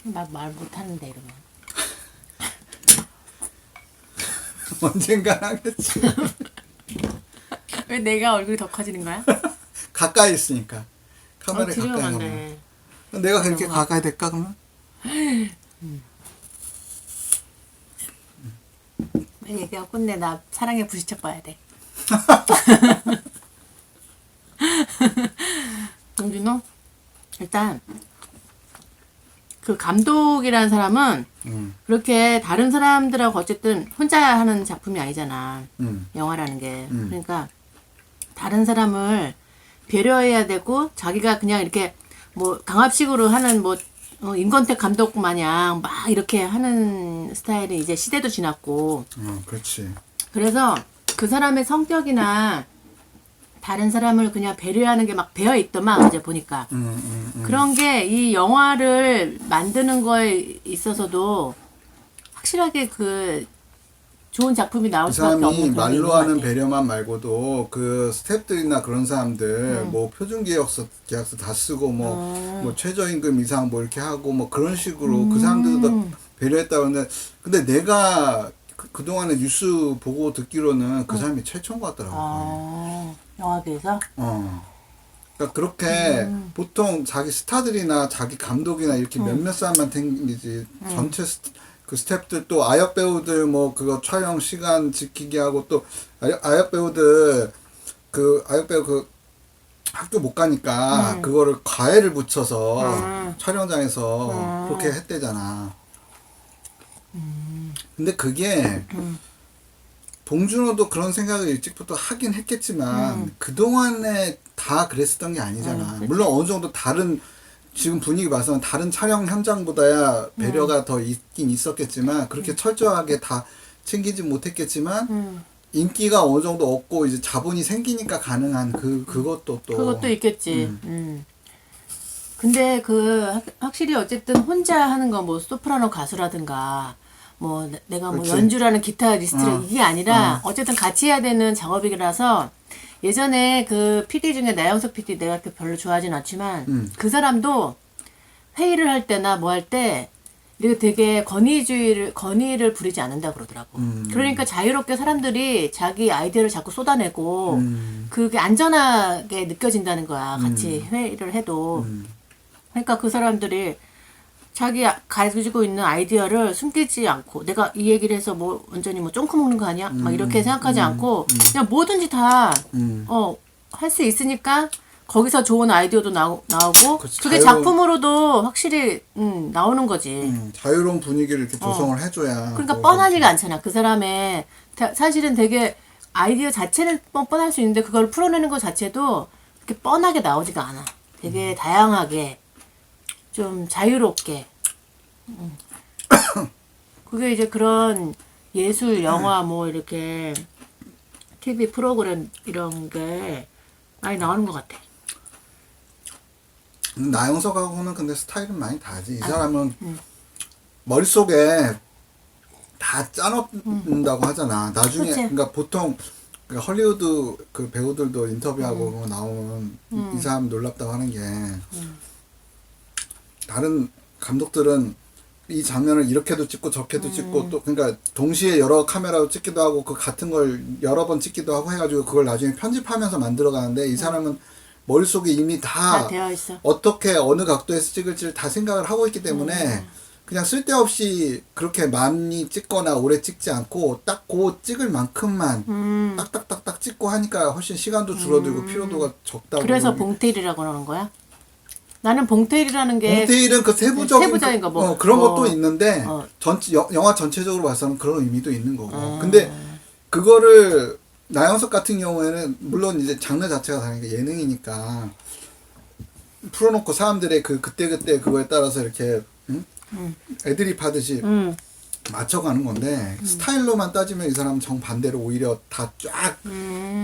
막 말 못하는데 이러면. 언젠간 하겠지. 왜 내가 얼굴이 더 커지는 거야? 가까이 있으니까. 카메라에 가까이 가면. 지루한데. 내가 그렇게 가까이 될까 그러면? 빨리 얘기하고 끝내. 나 사랑에 부딪혀 봐야 돼. 정준호? 일단 그 감독이라는 사람은 그렇게 다른 사람들하고 어쨌든 혼자 하는 작품이 아니잖아. 영화라는 게. 그러니까 다른 사람을 배려해야 되고 자기가 그냥 이렇게 뭐 강압식으로 하는 뭐 임권택 감독 마냥 막 이렇게 하는 스타일이 이제 시대도 지났고. 그렇지. 그래서 그 사람의 성격이나 다른 사람을 그냥 배려하는 게 막 배어 있더만 어제 보니까. 그런 게 이 영화를 만드는 거에 있어서도 확실하게 그 좋은 작품이 나올 이 수밖에 없는 사람이 그런 게 있는 말로 것 하는 같아. 배려만 말고도 그 스태프들이나 그런 사람들 뭐 표준계약서 다 쓰고 뭐 최저임금 이상 뭐 이렇게 하고 뭐 그런 식으로 그 사람들도 다 배려했다고 하는데 근데 내가 그동안에 뉴스 보고 듣기로는 그 사람이 최초인 것 같더라고. 영화계에서? 그러니까 그렇게 보통 자기 스타들이나 자기 감독이나 이렇게 몇몇 사람한테 생기지 전체 그 스태프들 또 아역 배우들 뭐 그거 촬영 시간 지키게 하고 또 아역 배우들 그 아역 배우 그 학교 못 가니까 그거를 과외를 붙여서 촬영장에서 그렇게 했대잖아. 근데 그게 봉준호도 그런 생각을 일찍부터 하긴 했겠지만 그동안에 다 그랬었던 게 아니잖아. 물론 어느 정도 다른 지금 분위기 봐서는 다른 촬영 현장보다야 배려가 더 있긴 있었겠지만 그렇게 철저하게 다 챙기지 못했겠지만 인기가 어느 정도 없고 이제 자본이 생기니까 가능한 그것도 또 그것도 있겠지. 근데 확실히 어쨌든 혼자 하는 거 뭐 소프라노 가수라든가 뭐 내가 뭐 그렇지. 연주라는 기타리스트라 이게 아니라 어쨌든 같이 해야 되는 작업이라서 예전에 그 PD 중에 나영석 PD 내가 그렇게 별로 좋아하진 않지만 그 사람도 회의를 할 때나 뭐 할 때 이렇게 되게 건의를 부리지 않는다 그러더라고. 그러니까 자유롭게 사람들이 자기 아이디어를 자꾸 쏟아내고 그게 안전하게 느껴진다는 거야. 같이 회의를 해도. 그러니까 그 사람들이 자기 가지고 있는 아이디어를 숨기지 않고 내가 이 얘기를 해서 뭐 완전히 뭐 쫑크 먹는 거 아니야? 막 이렇게 생각하지 않고 그냥 뭐든지 다 할 수 있으니까 거기서 좋은 아이디어도 나오고 그치, 그게 작품으로도 확실히 나오는 거지. 자유로운 분위기를 이렇게 조성을 해줘야 그러니까 뭐 뻔하지가 않잖아. 그 사람의 사실은 되게 아이디어 자체는 뻔뻔할 수 있는데 그걸 풀어내는 것 자체도 그렇게 뻔하게 나오지가 않아. 되게 다양하게 좀 자유롭게. 그게 이제 그런 예술, 영화 뭐 이렇게 TV 프로그램 이런 게 많이 나오는 것 같아. 나영석하고는 근데 스타일은 많이 다르지. 이 사람은 머릿속에 다 짜놓는다고 하잖아. 나중에 그치. 그러니까 보통 그러니까 헐리우드 그 배우들도 인터뷰하고 그거 나오면 이 사람 놀랍다고 하는 게 다른 감독들은 이 장면을 이렇게도 찍고 저렇게도 찍고 또 그러니까 동시에 여러 카메라로 찍기도 하고 그 같은 걸 여러 번 찍기도 하고 해가지고 그걸 나중에 편집하면서 만들어가는데 이 사람은 머릿속에 이미 다 되어 있어. 어떻게 어느 각도에서 찍을지를 다 생각을 하고 있기 때문에 그냥 쓸데없이 그렇게 많이 찍거나 오래 찍지 않고 딱 그 찍을 만큼만 딱딱딱딱 찍고 하니까 훨씬 시간도 줄어들고 피로도가 적다고. 그래서 봉테일이라고 그러는 거야? 나는 봉테일이라는 게 봉테일은 그 세부적인 거 뭐. 그런 것도 있는데 영화 전체적으로 봐서는 그런 의미도 있는 거고. 근데 그거를 나영석 같은 경우에는 물론 이제 장르 자체가 다르니까 예능이니까 풀어놓고 사람들의 그때 그거에 따라서 이렇게 애드립 하듯이 맞춰가는 건데 스타일로만 따지면 이 사람은 정반대로 오히려 다 쫙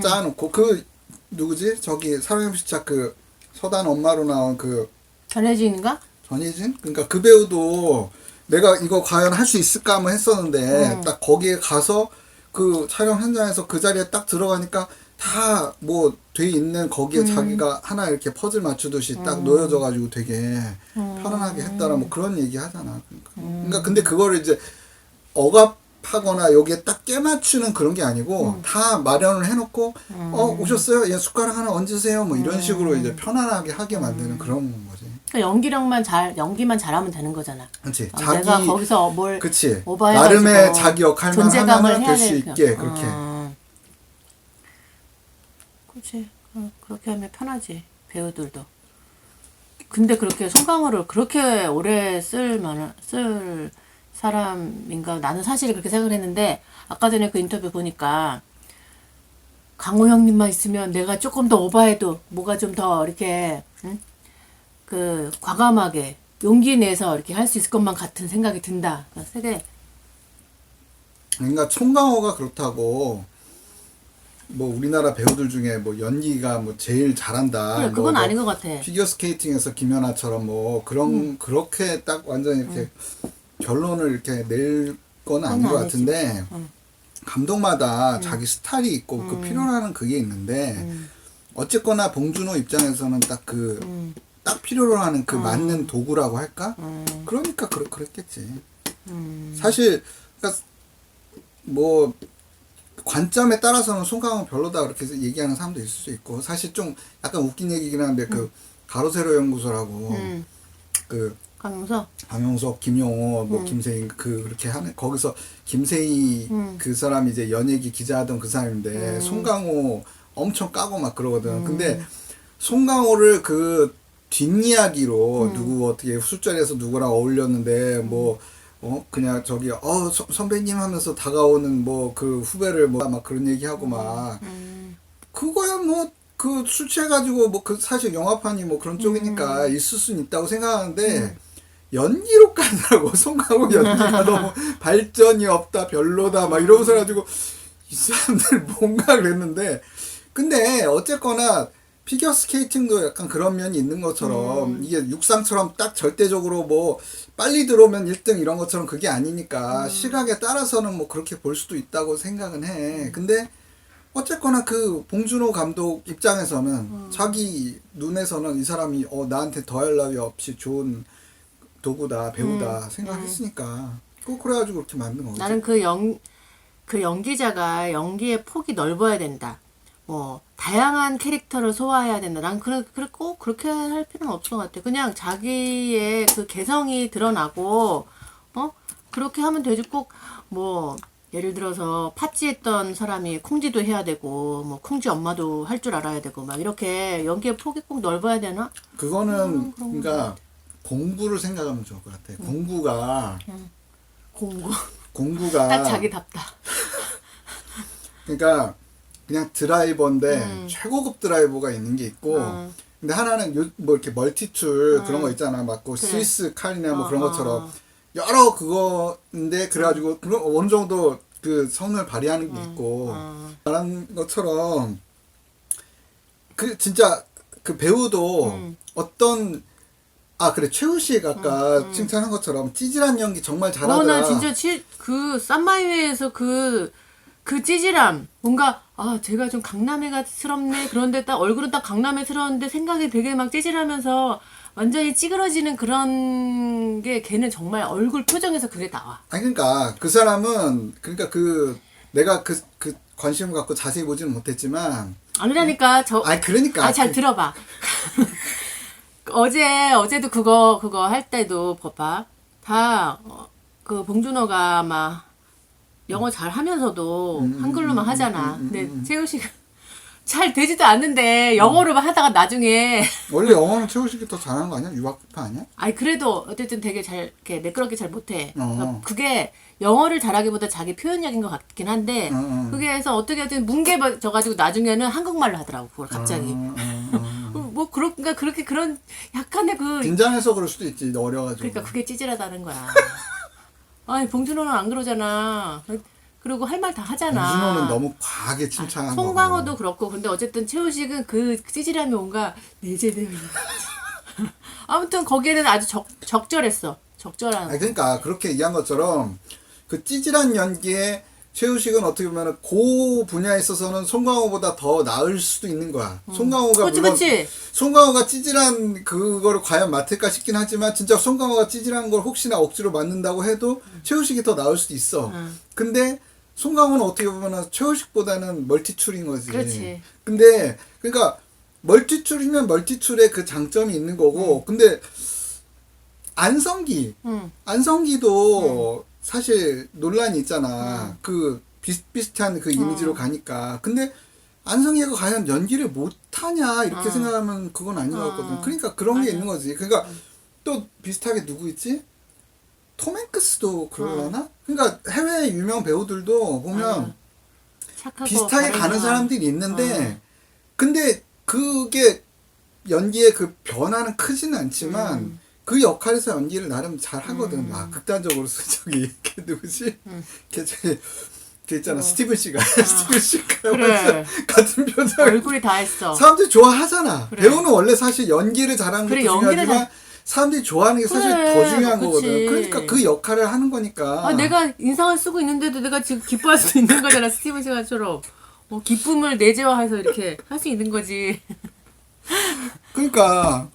짜놓고 그 누구지? 저기 사랑의 불시착 그 서단 엄마로 나온 그 전혜진인가? 전희진? 그러니까 그 배우도 내가 이거 과연 할 수 있을까 한번 했었는데 딱 거기에 가서 그 촬영 현장에서 그 자리에 딱 들어가니까 다 뭐 돼 있는 거기에 자기가 하나 이렇게 퍼즐 맞추듯이 딱 놓여져 가지고 되게 편안하게 했다라 뭐 그런 얘기 하잖아. 그러니까 근데 그거를 이제 억압하거나 여기에 딱 깨맞추는 그런 게 아니고 다 마련을 해놓고 오셨어요? 예, 숟가락 하나 얹으세요. 뭐 이런 식으로 이제 편안하게 하게 만드는 그런 거지. 그러니까 연기만 잘하면 되는 거잖아. 그렇지. 내가 거기서 뭘 그치. 오버해가지고 나름의 자기 역할만 존재감을 하면 해야 될 수 되니까. 있게 그렇게. 그렇지. 그렇게 하면 편하지 배우들도. 근데 그렇게 송강호를 그렇게 오래 쓸 사람인가 나는 사실 그렇게 생각을 했는데 아까 전에 그 인터뷰 보니까 강호 형님만 있으면 내가 조금 더 오버해도 뭐가 좀 더 이렇게 그 과감하게 용기 내서 이렇게 할 수 있을 것만 같은 생각이 든다. 세대. 그러니까 송강호가 그렇다고 뭐 우리나라 배우들 중에 뭐 연기가 뭐 제일 잘한다. 그래, 그건 뭐 아닌 것 같아. 피겨 스케이팅에서 김연아처럼 뭐 그런 그렇게 딱 완전 이렇게 결론을 이렇게 낼 건 아닌 것 같은데 감독마다 자기 스타일이 있고 그 필요로 하는 그게 있는데 어쨌거나 봉준호 입장에서는 딱 딱 필요로 하는 그 맞는 도구라고 할까? 그러니까 그랬겠지. 사실 그러니까 뭐 관점에 따라서는 송강호 별로다 그렇게 얘기하는 사람도 있을 수 있고 사실 좀 약간 웃긴 얘기긴 한데 그 가로세로 연구소라고 그 강용석, 김용호, 뭐 김세인 그렇게 하는 거기서 김세희 그 사람이 이제 연예기 기자하던 그 사람인데 송강호 엄청 까고 막 그러거든. 근데 송강호를 그 뒷이야기로 누구 어떻게 술자리에서 누구랑 어울렸는데 뭐 그냥 저기 선배님 하면서 다가오는 뭐 그 후배를 뭐 막 그런 얘기하고 막 그거야 뭐 그 술 취해가지고 뭐 그 사실 영화판이 뭐 그런 쪽이니까 있을 수는 있다고 생각하는데 연기로 까느라고 송강호 연기가 너무 발전이 없다 별로다 막 이러면서 가지고 이 사람들 뭔가 그랬는데 근데 어쨌거나 피겨 스케이팅도 약간 그런 면이 있는 것처럼 이게 육상처럼 딱 절대적으로 뭐 빨리 들어오면 1등 이런 것처럼 그게 아니니까 시각에 따라서는 뭐 그렇게 볼 수도 있다고 생각은 해. 근데 어쨌거나 그 봉준호 감독 입장에서는 자기 눈에서는 이 사람이 나한테 더할 나위 없이 좋은 도구다 배우다 생각했으니까 그래가지고 그렇게 만든 거지. 나는 그 연기자가 연기의 폭이 넓어야 된다. 뭐 다양한 캐릭터를 소화해야 된다. 난 꼭 그렇게 할 필요는 없을 것 같아. 그냥 자기의 그 개성이 드러나고 그렇게 하면 되지. 꼭 뭐 예를 들어서 팥쥐 했던 사람이 콩쥐도 해야 되고 뭐 콩쥐 엄마도 할 줄 알아야 되고 막 이렇게 연기의 폭이 꼭 넓어야 되나? 그거는 그러니까 공부를 생각하면 좋을 것 같아. 공부가 딱 자기답다. 그러니까 그냥 드라이버인데 최고급 드라이버가 있는 게 있고 근데 하나는 뭐 이렇게 멀티툴 그런 거 있잖아 막 그 스위스 칼이나 뭐 그런 것처럼 여러 그거인데 그래가지고 그런 어느 정도 그 성능을 발휘하는 게 있고 말한 것처럼 그 진짜 그 배우도 어떤 그래 최우식 아까 칭찬한 것처럼 찌질한 연기 정말 잘하더라. 나 진짜 그 쌈마이웨에서 그 찌질함 뭔가 제가 좀 강남애가스럽네. 그런데 딱 얼굴은 딱 강남애스러운데 생각이 되게 막 찌질하면서 완전히 찌그러지는 그런 게 걔는 정말 얼굴 표정에서 그게 나와. 그러니까 그 사람은 그러니까 내가 그 관심을 갖고 자세히 보지는 못했지만 아니라니까 그러니까 잘 들어봐. 어제도 그거 할 때도 봐봐. 다 그 봉준호가 막 영어 잘 하면서도 한글로만 하잖아. 근데 최우식 잘 되지도 않는데 영어로만 하다가 나중에 원래 영어는 최우식이 더 잘하는 거 아니야? 유학파 아니야? 그래도 어쨌든 되게 잘 이렇게 매끄럽게 잘 못해. 그러니까 그게 영어를 잘하기보다 자기 표현력인 것 같긴 한데 그게 해서 어떻게든 뭉개져가지고 나중에는 한국말로 하더라고 그걸 갑자기. 뭐 그러니까 그렇게 그런 약간의 긴장해서 그럴 수도 있지 어려가지고. 그러니까 그게 찌질하다는 거야. 봉준호는 안 그러잖아. 그리고 할 말 다 하잖아. 봉준호는 너무 과하게 칭찬한 거. 송강호도 그렇고 근데 어쨌든 최우식은 그 찌질함이 뭔가 내재되어 있는 아무튼 거기에는 아주 적절했어. 적절한. 그러니까 그렇게 얘기한 것처럼 그 찌질한 연기에 최우식은 어떻게 보면 그 분야에 있어서는 송강호보다 더 나을 수도 있는 거야. 송강호가 그치, 물론 그치. 송강호가 찌질한 그거를 과연 맡을까 싶긴 하지만 진짜 송강호가 찌질한 걸 혹시나 억지로 맡는다고 해도 최우식이 더 나을 수도 있어. 근데 송강호는 어떻게 보면 최우식보다는 멀티출인 거지. 그렇지. 근데 그러니까 멀티출이면 멀티출의 그 장점이 있는 거고 근데 안성기도 사실 논란이 있잖아. 그 비슷비슷한 그 이미지로 가니까. 근데 안성기가 과연 연기를 못하냐 이렇게 생각하면 그건 아닌 것 같거든. 그러니까 그런 게 있는 거지. 그러니까 또 비슷하게 누구 있지? 톰 행크스도 그러려나? 그러니까 해외 유명 배우들도 보면 착하고 비슷하게 가는 바르면. 사람들이 있는데 근데 그게 연기의 그 변화는 크지는 않지만 그 역할에서 연기를 나름 잘 하거든. 극단적으로 저기 걔 누구지? 걔 있잖아. 스티븐 씨가 스티븐 씨가 그래. 같은 표정. 얼굴이 다 했어. 사람들이 좋아하잖아. 그래. 배우는 원래 사실 연기를 잘하는 것도 그래, 연기를 중요하지만 사람들이 좋아하는 게 사실 그래, 더 중요한 그치. 거거든. 그러니까 그 역할을 하는 거니까. 내가 인상을 쓰고 있는데도 내가 지금 기뻐할 수 있는 거잖아. 스티븐 시가처럼. 기쁨을 내재화해서 이렇게 할 수 있는 거지. 그러니까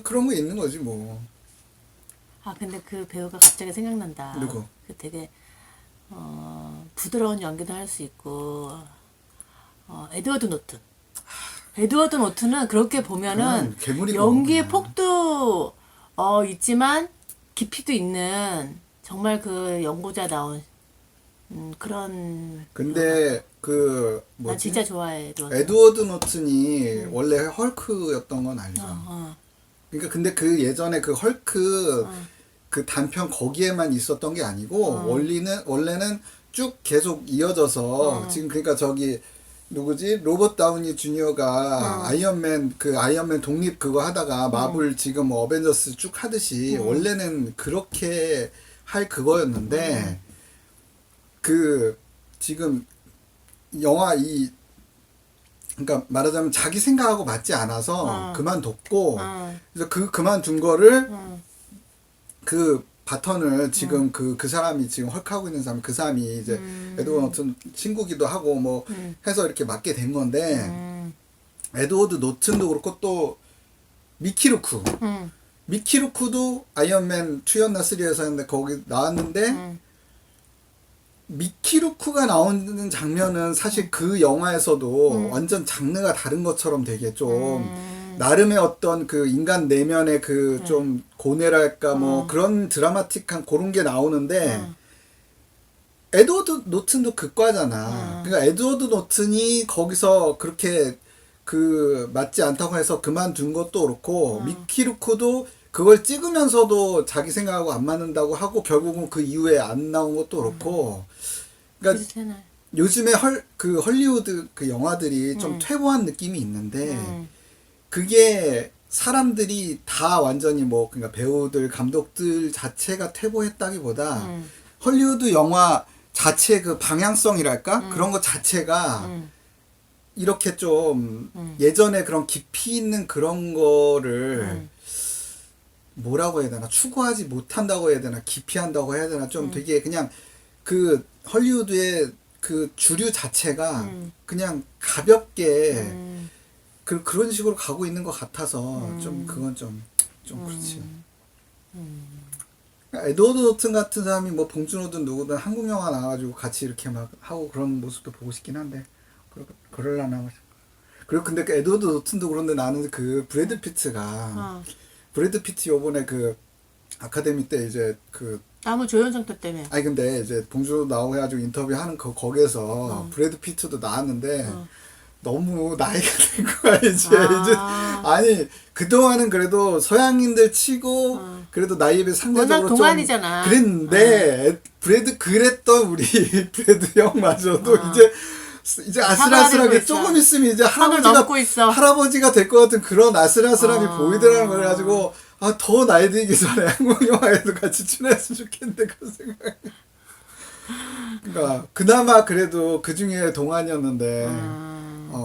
그런 거 있는 거지 뭐. 근데 그 배우가 갑자기 생각난다. 누구? 그 되게 부드러운 연기도 할 수 있고 에드워드 노튼. 에드워드 노튼은 그렇게 보면은 괴물이고, 연기의 그냥. 폭도 있지만 깊이도 있는 정말 그 연구자다운 그런. 근데 그 난 뭐지? 진짜 좋아해 에드워드. 에드워드 노튼이 원래 헐크였던 건 알죠. 어. 그러니까 근데 그 예전에 그 헐크 그 단편 거기에만 있었던 게 아니고 원래는 쭉 계속 이어져서 지금 그러니까 저기 누구지? 로버트 다우니 주니어가 아이언맨 독립 그거 하다가 마블 지금 뭐 어벤져스 쭉 하듯이 원래는 그렇게 할 그거였는데 그 지금 영화 그러니까 말하자면 자기 생각하고 맞지 않아서 그만뒀고 그래서 그만둔 거를 그 바턴을 지금 그 사람이 지금 헐크하고 있는 사람 그 사람이 이제 에드워드 노튼 친구기도 하고 뭐 해서 이렇게 맡게 된 건데 에드워드 노튼도 그렇고 또 미키 루크도 아이언맨 2였나 3에서 했는데 거기 나왔는데 미키 루크가 나오는 장면은 사실 그 영화에서도 완전 장르가 다른 것처럼 되게 좀 나름의 어떤 그 인간 내면의 그 좀 고뇌랄까 뭐 그런 드라마틱한 그런 게 나오는데 에드워드 노튼도 극과잖아. 그러니까 에드워드 노튼이 거기서 그렇게 그 맞지 않다고 해서 그만둔 것도 그렇고 미키 루크도 그걸 찍으면서도 자기 생각하고 안 맞는다고 하고 결국은 그 이후에 안 나온 것도 그렇고 그러니까 비슷하네. 요즘에 그 헐리우드 그 영화들이 좀 퇴보한 느낌이 있는데 그게 사람들이 다 완전히 뭐 그러니까 배우들 감독들 자체가 퇴보했다기보다 헐리우드 영화 자체 그 방향성이랄까 그런 것 자체가 이렇게 좀 예전에 그런 깊이 있는 그런 거를 뭐라고 해야 되나 추구하지 못한다고 해야 되나 기피한다고 해야 되나 좀 되게 그냥 그 헐리우드의 그 주류 자체가 그냥 가볍게 그런 식으로 가고 있는 것 같아서 좀 그건 좀 그렇지. 에드워드 노튼 같은 사람이 뭐 봉준호든 누구든 한국 영화 나와가지고 같이 이렇게 막 하고 그런 모습도 보고 싶긴 한데 그럴라나. 그리고 근데 그 에드워드 노튼도 그런데 나는 그 브래드 피트가 브래드 피트 요번에 그 아카데미 때 이제 그 아무 조연상태 때문에. 아니 근데 이제 봉준호 나오고 해가지고 인터뷰하는 거기에서 브래드 피트도 나왔는데 너무 나이가 된 거야 이제 아니 그동안은 그래도 서양인들 치고 그래도 나이에 비해 상대적으로 워낙 동안이잖아. 좀 그랬는데 그랬던 우리 브래드 형마저도 이제 아슬아슬하게 조금 있으면 이제 할아버지가 될 것 같은 그런 아슬아슬함이 보이더라는 걸 가지고 더 나이 들기 전에 한국 영화에도 같이 출연했으면 좋겠는데 그런 생각이. 그러니까 그나마 그래도 그 중에 동안이었는데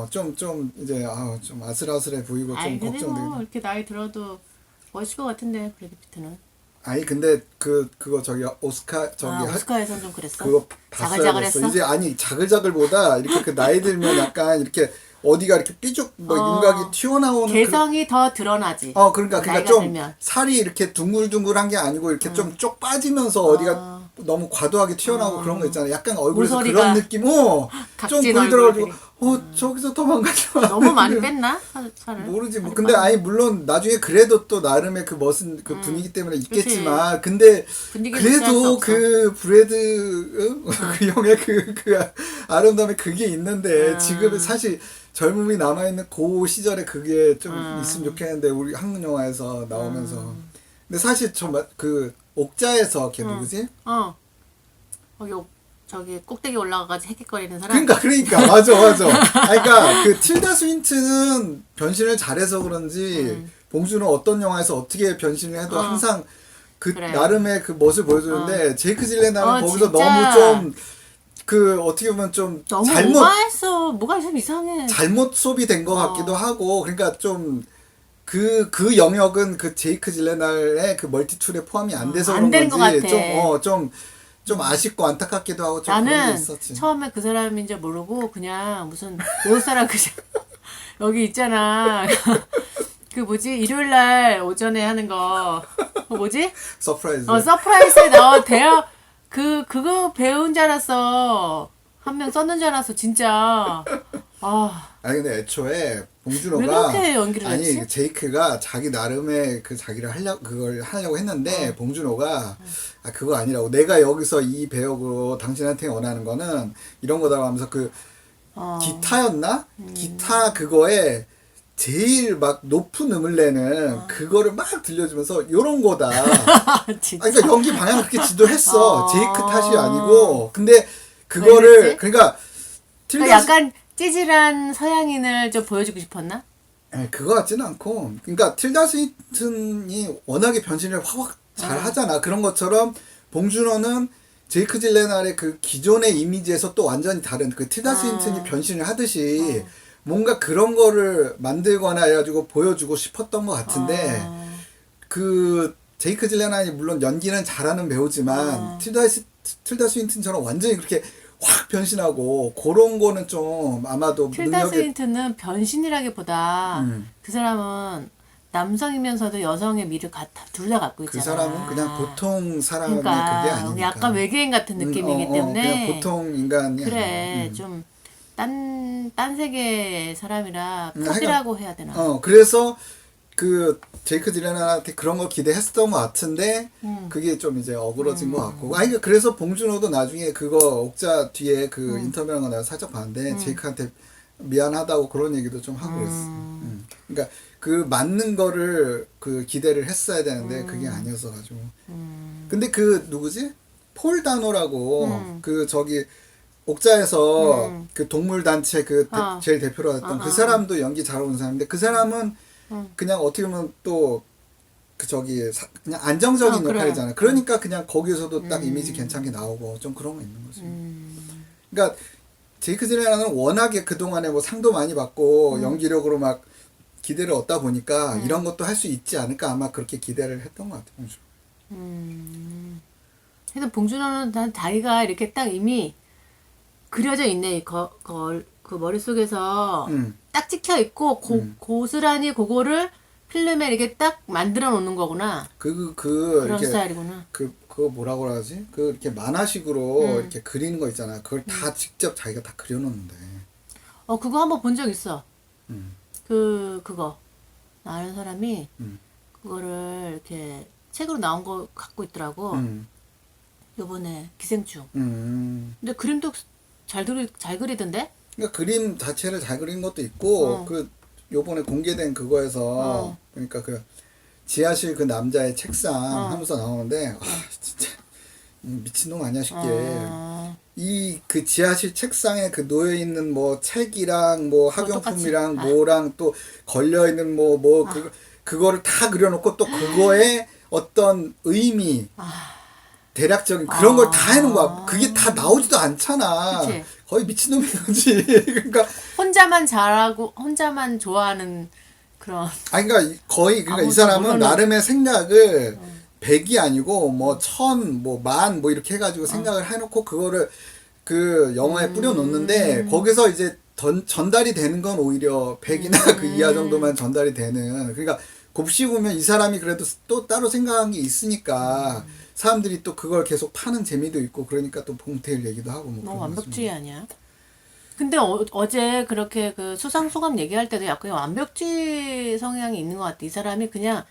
좀 이제 좀 아슬아슬해 보이고 좀 걱정되고. 뭐 이렇게 나이 들어도 멋있을 것 같은데 브래드 피트는. 아니 근데 그거 저기 오스카 저기 오스카에선 좀 그랬어? 그거 봤어야 자글자글했어? 됐어. 이제 아니 자글자글보다 이렇게 그 나이 들면 약간 이렇게 어디가 이렇게 삐죽 뭐 윤곽이 튀어나오는 개성이 더 드러나지. 그러니까 나이가 좀 들면. 살이 이렇게 둥글둥글한 게 아니고 이렇게 좀 쪽 빠지면서 어디가 너무 과도하게 튀어나오고 그런 거 있잖아. 약간 얼굴에서 모서리가 그런 느낌. 좀 각진 보이더라고. 얼굴들이. 저기서 도망가지 마. 너무 많이 뺐나? 살을? 모르지 뭐. 살이 근데 빠졌나? 아니 물론 나중에 그래도 또 나름의 그 멋은 그 분위기 때문에 있겠지만 그치. 근데 분위기는 무시할 수 그래도 없어. 그 브래드 그 형의 그 아름다움에 그게 있는데 지금은 사실 젊음이 남아있는 그 시절에 그게 좀 있으면 좋겠는데 우리 한국 영화에서 나오면서 근데 사실 그 옥자에서 걔 누구지? 저기 꼭대기 올라가가지고 헥헥거리는 사람. 그러니까 맞아. 아니, 그러니까 그 틸다 스윈튼은 변신을 잘해서 그런지 봉준호 어떤 영화에서 어떻게 변신을 해도 항상 그 그래. 나름의 그 멋을 보여주는데 제이크 질레나는 거기서 진짜. 너무 좀 그 어떻게 보면 좀 너무 잘못 오버했어. 뭐가 좀 이상해. 잘못 소비된 것 같기도 하고 그러니까 좀 그 영역은 그 제이크 질레날의 그 멀티툴에 포함이 안 돼서 안 그런 되는 건지 것 같아. 좀 아쉽고 안타깝기도 하고 좀 그런 게 나는 있었지. 처음에 그 사람인 줄 모르고 그냥 무슨 외국 사람 그냥 여기 있잖아. 그 뭐지 일요일날 오전에 하는 거 뭐지? 서프라이즈. 서프라이즈에 나와 대학 그거 배운 줄 알았어. 한 명 썼는 줄 알았어 진짜. 아니 근데 애초에 왜 봉준호가 그렇게 연기를 아니 했지? 제이크가 자기 나름의 그 자기를 그걸 하려고 했는데 봉준호가 그거 아니라고 내가 여기서 이 배역으로 당신한테 원하는 거는 이런 거다라고 하면서 그 기타였나? 기타 그거에 제일 막 높은 음을 내는 그거를 막 들려주면서 요런 거다. 진짜. 그러니까 연기 방향을 그렇게 지도했어. 제이크 탓이 아니고. 근데 그거를 그랬지? 그러니까 그러니까 약간 찌질한 서양인을 좀 보여주고 싶었나? 그거 같지는 않고 그러니까 틸다 스윈튼이 워낙에 변신을 확 잘 하잖아. 그런 것처럼 봉준호는 제이크 질레날의 그 기존의 이미지에서 또 완전히 다른 그 틸다 스윈튼이 변신을 하듯이 뭔가 그런 거를 만들거나 해가지고 보여주고 싶었던 것 같은데 그 제이크 질레날이 물론 연기는 잘하는 배우지만 틸다 스윈튼처럼 완전히 그렇게 확 변신하고 그런 거는 좀 아마도 틸다 스윈튼은 변신이라기보다 그 사람은 남성이면서도 여성의 미를 둘 다 갖고 있잖아. 그 사람은 그냥 보통 사람의 그러니까 그게 아니니까. 약간 외계인 같은 느낌이기 때문에 그냥 보통 인간이 그래 아니야. 좀 딴 세계 사람이라 팝이라고 해야 되나? 그래서 그 제이크 딜런한테 그런 거 기대했었던 것 같은데 그게 좀 이제 어그러진 것 같고 아니 그래서 봉준호도 나중에 그거 옥자 뒤에 그 인터뷰하는 거 내가 살짝 봤는데 제이크한테 미안하다고 그런 얘기도 좀 하고 그랬어. 그러니까 그 맞는 거를 그 기대를 했어야 되는데 그게 아니어서 가지고. 근데 그 누구지? 폴 다노라고 그 저기 옥자에서 그 동물 단체 그 제일 대표로 했던 그 사람도 연기 잘하는 사람인데 그 사람은 그냥 어떻게 보면 또 그 저기 그냥 안정적인 그래. 역할이잖아. 그러니까 그냥 거기서도 딱 이미지 괜찮게 나오고 좀 그런 거 있는 거지. 그러니까 제이크 질레나는 워낙에 그 동안에 뭐 상도 많이 받고 연기력으로 막 기대를 얻다 보니까 이런 것도 할 수 있지 않을까 아마 그렇게 기대를 했던 것 같아. 그래서 봉준호는 난 자기가 이렇게 딱 이미 그려져 있네. 그 머릿속에서 딱 찍혀 있고 고스란히 그거를 필름에 이렇게 딱 만들어 놓는 거구나. 그런 이렇게 스타일이구나. 그거 뭐라고 하지? 그 이렇게 만화식으로 이렇게 그리는 거 있잖아. 그걸 다 직접 자기가 다 그려놓는데. 그거 한번 본 적 있어. 그거 아는 사람이 그거를 이렇게 책으로 나온 거 갖고 있더라고. 요번에 기생충. 근데 그림도 잘 그리던데? 그러니까 그림 자체를 잘 그린 것도 있고 그 요번에 공개된 그거에서 그러니까 그 지하실 그 남자의 책상 하면서 나오는데 진짜 미친놈 아니야 싶게 이 그 지하실 책상에 그 놓여 있는 뭐 책이랑 뭐 학용품이랑 뭐랑 또 걸려 있는 그거를 다 그려놓고 또 그거에 어떤 의미 대략적인 그런 걸 다 해놓은 거야. 그게 다 나오지도 않잖아. 그치? 거의 미친놈인 거지. 그러니까 혼자만 잘하고 혼자만 좋아하는 그런. 그러니까 거의 그러니까 이 아무도 사람은 모르는. 나름의 생각을 100이 아니고 뭐 1000, 뭐 10,000 뭐 이렇게 해가지고 생각을 해놓고 그거를 그 영화에 뿌려놓는데 거기서 이제 전달이 되는 건 오히려 100이나 그 이하 정도만 전달이 되는. 그러니까 곱씹으면 이 사람이 그래도 또 따로 생각한 게 있으니까 사람들이 또 그걸 계속 파는 재미도 있고 그러니까 또 봉태일 얘기도 하고 뭐 너무 그런 완벽주의 거지. 아니야? 근데 어제 그렇게 그 수상소감 얘기할 때도 약간 완벽주의 성향이 있는 것 같아. 이 사람이 그냥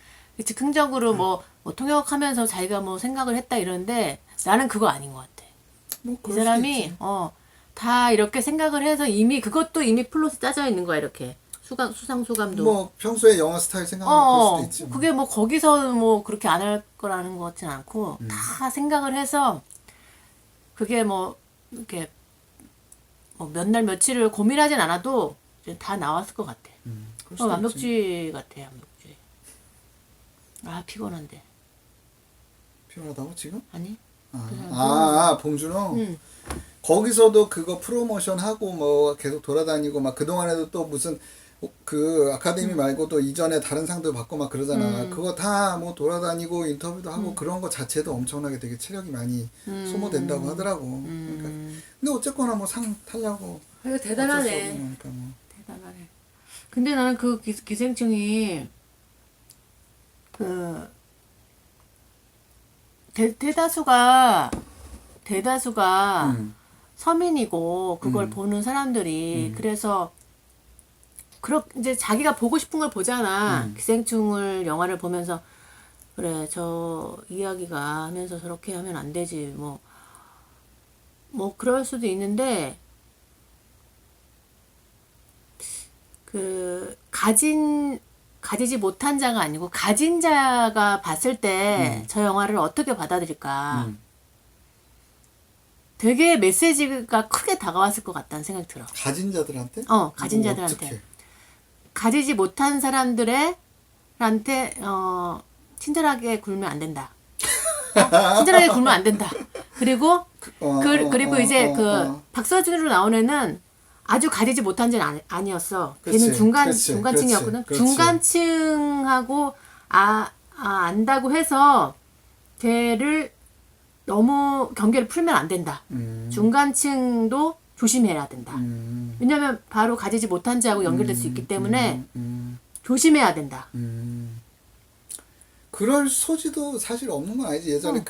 즉흥적으로 뭐 통역하면서 자기가 뭐 생각을 했다 이러는데 나는 그거 아닌 것 같아. 뭐 이 그럴 수도 사람이 있지. 다 이렇게 생각을 해서 이미 그것도 이미 플롯이 짜져 있는 거야 이렇게 수상소감도. 뭐 평소에 영화 스타일 생각하면 그럴 수도 있지. 뭐. 그게 뭐 거기서 뭐 그렇게 안 할 거라는 것 같진 않고 다 생각을 해서 그게 뭐 이렇게 뭐 몇 날 며칠을 고민하진 않아도 이제 다 나왔을 것 같아. 그럴 수도 있지. 완벽주의 같아, 완벽주의. 아, 피곤한데. 피곤하다고 지금? 아니? 봉준호? 응. 거기서도 그거 프로모션 하고 뭐 계속 돌아다니고 막 그동안에도 또 무슨 그 아카데미 말고도 이전에 다른 상도 받고 막 그러잖아. 그거 다 뭐 돌아다니고 인터뷰도 하고 그런 거 자체도 엄청나게 되게 체력이 많이 소모된다고 하더라고. 그러니까 근데 어쨌거나 뭐 상 타려고 이거 어쩔 수 대단하네. 없는 거니까 뭐. 대단하네. 근데 나는 그 기생충이 그 대다수가 서민이고 그걸 보는 사람들이 그래서 이제 자기가 보고 싶은 걸 보잖아. 기생충을 영화를 보면서 그래 저 이야기가 하면서 저렇게 하면 안 되지 뭐 그럴 수도 있는데 그 가지지 못한 자가 아니고 가진 자가 봤을 때 저 영화를 어떻게 받아들일까 되게 메시지가 크게 다가왔을 것 같다는 생각이 들어. 가진 자들한테? 가진 뭐 자들한테. 어떻게? 가지지 못한 사람들한테 친절하게 굴면 안 된다. 친절하게 굴면 안 된다. 그리고 그리고 이제 박서준으로 나온 애는 아주 가지지 못한 자는 아니었어. 걔는 중간층이었거든. 그렇지. 중간층하고 안다고 해서 걔를 너무 경계를 풀면 안 된다. 중간층도 조심해야 된다. 왜냐면 바로 가지지 못한 자하고 연결될 수 있기 때문에 조심해야 된다. 그럴 소지도 사실 없는 건 아니지. 예전에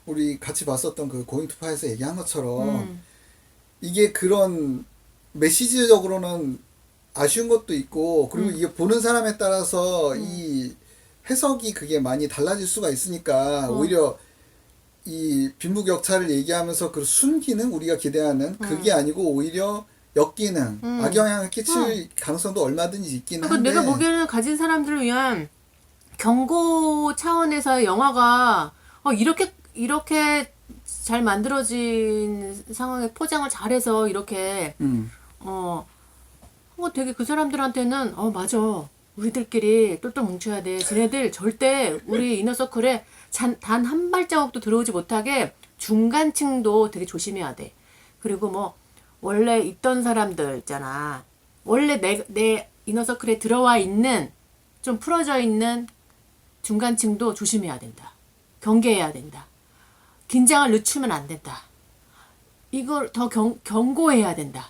우리 같이 봤었던 그 고잉투파에서 얘기한 것처럼 이게 그런 메시지적으로는 아쉬운 것도 있고 그리고 이게 보는 사람에 따라서 이 해석이 그게 많이 달라질 수가 있으니까 오히려 이 빈부격차를 얘기하면서 그 순기능 우리가 기대하는 그게 아니고 오히려 역기능 악영향을 끼칠 가능성도 얼마든지 있긴 한데 내가 보기에는 가진 사람들을 위한 경고 차원에서의 영화가 이렇게 잘 만들어진 상황에 포장을 잘해서 이렇게 되게 그 사람들한테는 맞아 우리들끼리 똘똘 뭉쳐야 돼. 쟤네들 절대 우리 이너서클에 단 한 발자국도 들어오지 못하게 중간층도 되게 조심해야 돼. 그리고 뭐 원래 있던 사람들 있잖아. 원래 내 이너서클에 들어와 있는 좀 풀어져 있는 중간층도 조심해야 된다. 경계해야 된다. 긴장을 늦추면 안 된다. 이걸 더 경고해야 된다.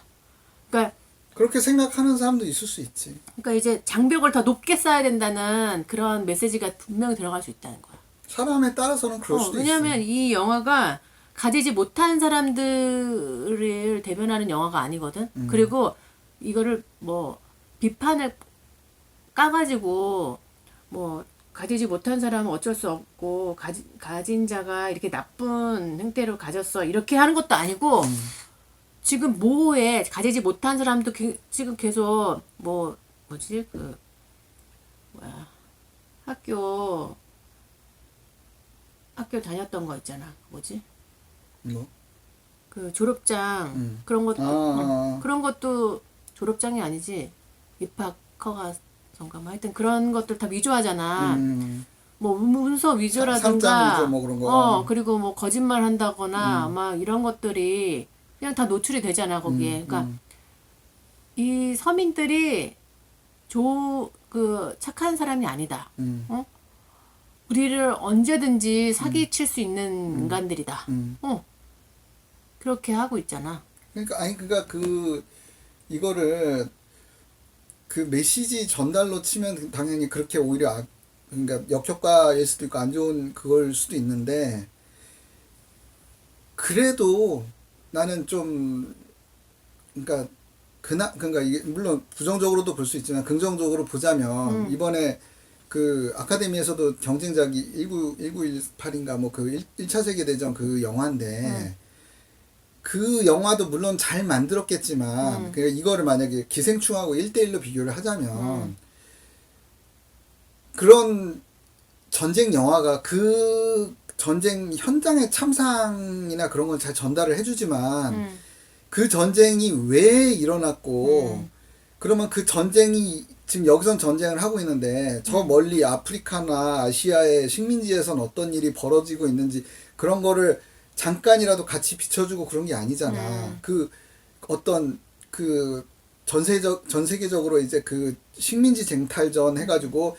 그러니까 그렇게 생각하는 사람도 있을 수 있지. 그러니까 이제 장벽을 더 높게 쌓아야 된다는 그런 메시지가 분명히 들어갈 수 있다는 거야. 사람에 따라서는 그럴 수도 왜냐하면 있어. 이 영화가 가지지 못한 사람들을 대변하는 영화가 아니거든. 그리고 이거를 뭐 비판을 까가지고 뭐 가지지 못한 사람은 어쩔 수 없고 가진 자가 이렇게 나쁜 형태로 가졌어 이렇게 하는 것도 아니고 지금 뭐에 가지지 못한 사람도 지금 계속 학교 다녔던 거 있잖아. 뭐지? 뭐? 그 졸업장 그런 것도 그런 것도 졸업장이 아니지 입학 허가서인가 뭐 하여튼 그런 것들 다 위조하잖아. 뭐 문서 위조라든가 상장 위조 뭐 그런 거. 그리고 뭐 거짓말 한다거나 막 이런 것들이 그냥 다 노출이 되잖아 거기에. 그러니까 이 서민들이 그 착한 사람이 아니다. 우리를 언제든지 사기칠 수 있는 인간들이다. 그렇게 하고 있잖아. 그러니까 이거를 그 메시지 전달로 치면 당연히 그렇게 오히려 그러니까 역효과일 수도 있고 안 좋은 그걸 수도 있는데, 그래도 나는 좀 그러니까 이게 물론 부정적으로도 볼 수 있지만 긍정적으로 보자면 이번에 그 아카데미에서도 경쟁작이 1918인가 뭐 그 1차 세계대전 그 영화인데 그 영화도 물론 잘 만들었겠지만 그러니까 이거를 만약에 기생충하고 1대1로 비교를 하자면 그런 전쟁 영화가 그 전쟁 현장의 참상이나 그런 걸 잘 전달을 해주지만 그 전쟁이 왜 일어났고 그러면 그 전쟁이 지금 여기선 전쟁을 하고 있는데 저 멀리 아프리카나 아시아의 식민지에선 어떤 일이 벌어지고 있는지 그런 거를 잠깐이라도 같이 비춰주고 그런 게 아니잖아. 그 어떤 그 전 세계적으로 이제 그 식민지 쟁탈전 해가지고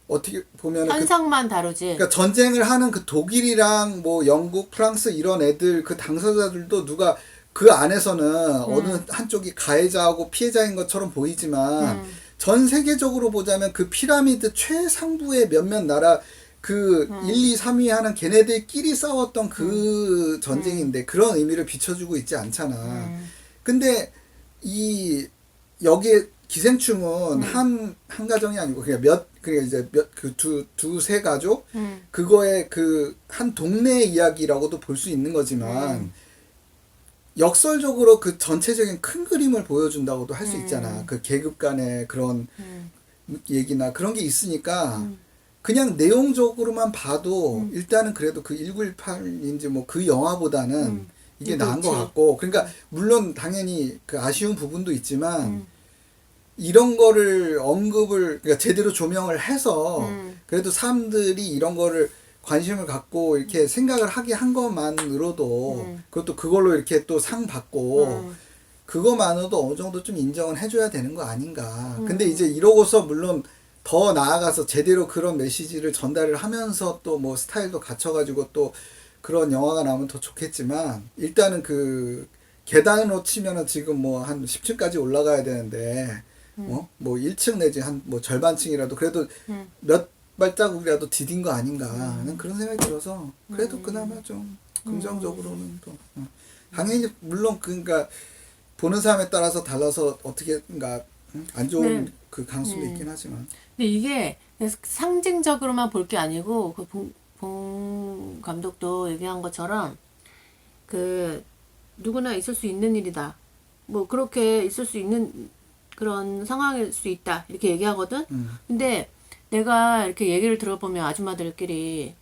어떻게 보면 현상만 다루지. 그러니까 전쟁을 하는 그 독일이랑 뭐 영국, 프랑스 이런 애들 그 당사자들도 누가 그 안에서는 어느 한쪽이 가해자하고 피해자인 것처럼 보이지만 전 세계적으로 보자면 그 피라미드 최상부의 몇몇 나라 그 1, 2, 3위 하는 걔네들끼리 싸웠던 그 전쟁인데 그런 의미를 비춰주고 있지 않잖아. 근데 여기에 기생충은 한 가정이 아니고 그냥 그러니까 이제 두세 가족 그거의 그 한 동네의 이야기라고도 볼 수 있는 거지만 역설적으로 그 전체적인 큰 그림을 보여준다고도 할 수 있잖아. 그 계급 간의 그런 얘기나 그런 게 있으니까 그냥 내용적으로만 봐도 일단은 그래도 그 1918인지 뭐 그 영화보다는 이게 나은 것 같고, 그러니까 물론 당연히 그 아쉬운 부분도 있지만 이런 거를 언급을 그러니까 제대로 조명을 해서 그래도 사람들이 이런 거를 관심을 갖고 이렇게 생각을 하게 한 것만으로도 그것도 그걸로 이렇게 또 상 받고 그것만으로도 어느 정도 좀 인정을 해줘야 되는 거 아닌가. 근데 이제 이러고서 물론 더 나아가서 제대로 그런 메시지를 전달을 하면서 또 뭐 스타일도 갖춰가지고 또 그런 영화가 나오면 더 좋겠지만 일단은 그 계단으로 치면은 지금 뭐 한 10층까지 올라가야 되는데 뭐 1층 내지 한 뭐 절반층이라도 그래도 몇 발자국이라도 디딘 거 아닌가 하는 그런 생각이 들어서 그래도 그나마 좀 긍정적으로는 또 당연히 물론 그러니까 보는 사람에 따라서 달라서 어떻게인가 안 좋은 네. 그 가능성도 있긴 하지만 근데 이게 상징적으로만 볼 게 아니고 그 봉 감독도 얘기한 것처럼 그 누구나 있을 수 있는 일이다. 뭐 그렇게 있을 수 있는 그런 상황일 수 있다. 이렇게 얘기하거든. 근데 내가 이렇게 얘기를 들어보면 아줌마들끼리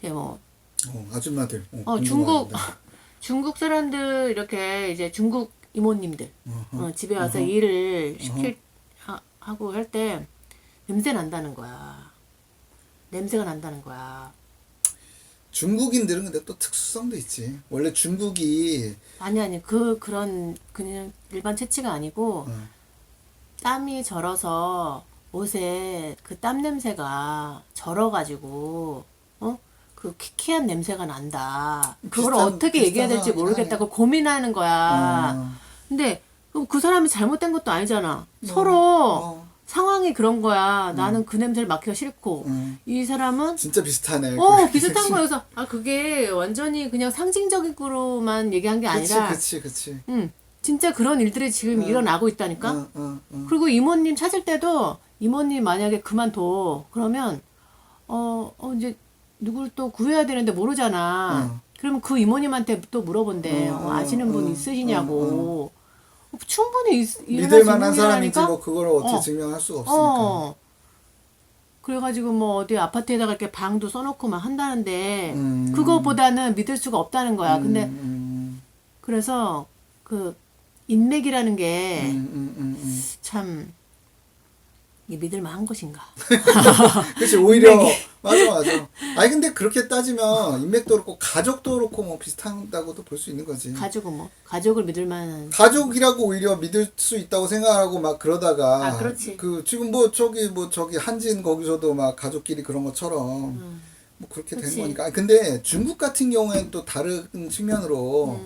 뭐 아줌마들 중국 사람들 이렇게 이제 중국 이모님들 집에 와서 일을 하고 할 때 냄새 난다는 거야. 냄새가 난다는 거야. 중국인들은 근데 또 특수성도 있지. 원래 중국이 아니 그런 그냥 일반 채취가 아니고 땀이 절어서 옷에 그 땀 냄새가 절어가지고 그 키키한 냄새가 난다. 그걸 어떻게 얘기해야 될지 모르겠다고 고민하는 거야. 근데 그 사람이 잘못된 것도 아니잖아. 서로 상황이 그런 거야. 나는 그 냄새를 맡기가 싫고 이 사람은 진짜 비슷하네. 비슷한 거여서 그게 완전히 그냥 상징적으로만 얘기한 게 아니라 그치. 진짜 그런 일들이 지금 일어나고 있다니까. 그리고 이모님 찾을 때도 이모님 만약에 그만둬 그러면 이제 누굴 또 구해야 되는데 모르잖아. 그러면 그 이모님한테 또 물어본대. 아시는 분 있으시냐고. 충분히 믿을 만한 사람인지 뭐 그걸 어떻게 증명할 수가 없으니까. 그래가지고 뭐 어디 아파트에다가 이렇게 방도 써놓고 막 한다는데 그거보다는 믿을 수가 없다는 거야. 근데 그래서 그 인맥이라는 게 참 믿을 만한 것인가. 그치 오히려 맞아. 아니 근데 그렇게 따지면 인맥도 그렇고 가족도 그렇고 뭐 비슷하다고도 볼 수 있는 거지. 가족은 뭐 가족을 믿을 만한 가족이라고 오히려 믿을 수 있다고 생각하고 막 그러다가 아, 그렇지. 그 지금 뭐 저기 한진 거기서도 막 가족끼리 그런 것처럼 뭐 그렇게 된 그치. 거니까. 아니, 근데 중국 같은 경우에는 또 다른 측면으로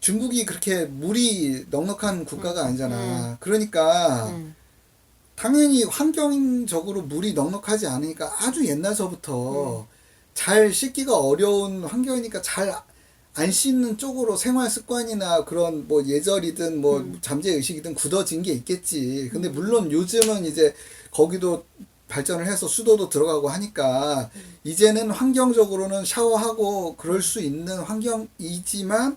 중국이 그렇게 물이 넉넉한 국가가 아니잖아. 그러니까 당연히 환경적으로 물이 넉넉하지 않으니까 아주 옛날서부터 잘 씻기가 어려운 환경이니까 잘 안 씻는 쪽으로 생활 습관이나 그런 뭐 예절이든 뭐 잠재 의식이든 굳어진 게 있겠지. 근데 물론 요즘은 이제 거기도 발전을 해서 수도도 들어가고 하니까 이제는 환경적으로는 샤워하고 그럴 수 있는 환경이지만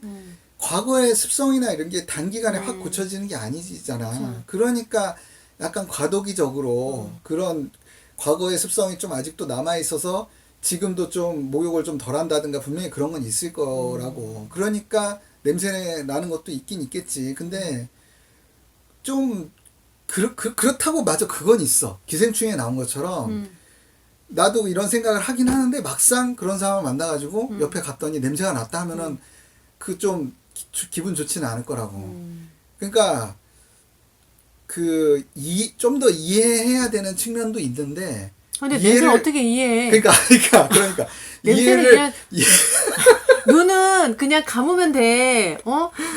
과거의 습성이나 이런 게 단기간에 확 고쳐지는 게 아니잖아. 그러니까 약간 과도기적으로 그런 과거의 습성이 좀 아직도 남아 있어서 지금도 좀 목욕을 좀 덜 한다든가 분명히 그런 건 있을 거라고. 그러니까 냄새 나는 것도 있긴 있겠지. 근데 좀 그렇다고 맞아. 그건 있어. 기생충에 나온 것처럼 나도 이런 생각을 하긴 하는데 막상 그런 사람을 만나가지고 옆에 갔더니 냄새가 났다 하면은 그 좀 기분 좋지는 않을 거라고. 그러니까 좀 더 이해해야 되는 측면도 있는데. 근데 냄새를 어떻게 이해해? 그러니까 냄새는 이해를 그냥 눈은 그냥 감으면 돼.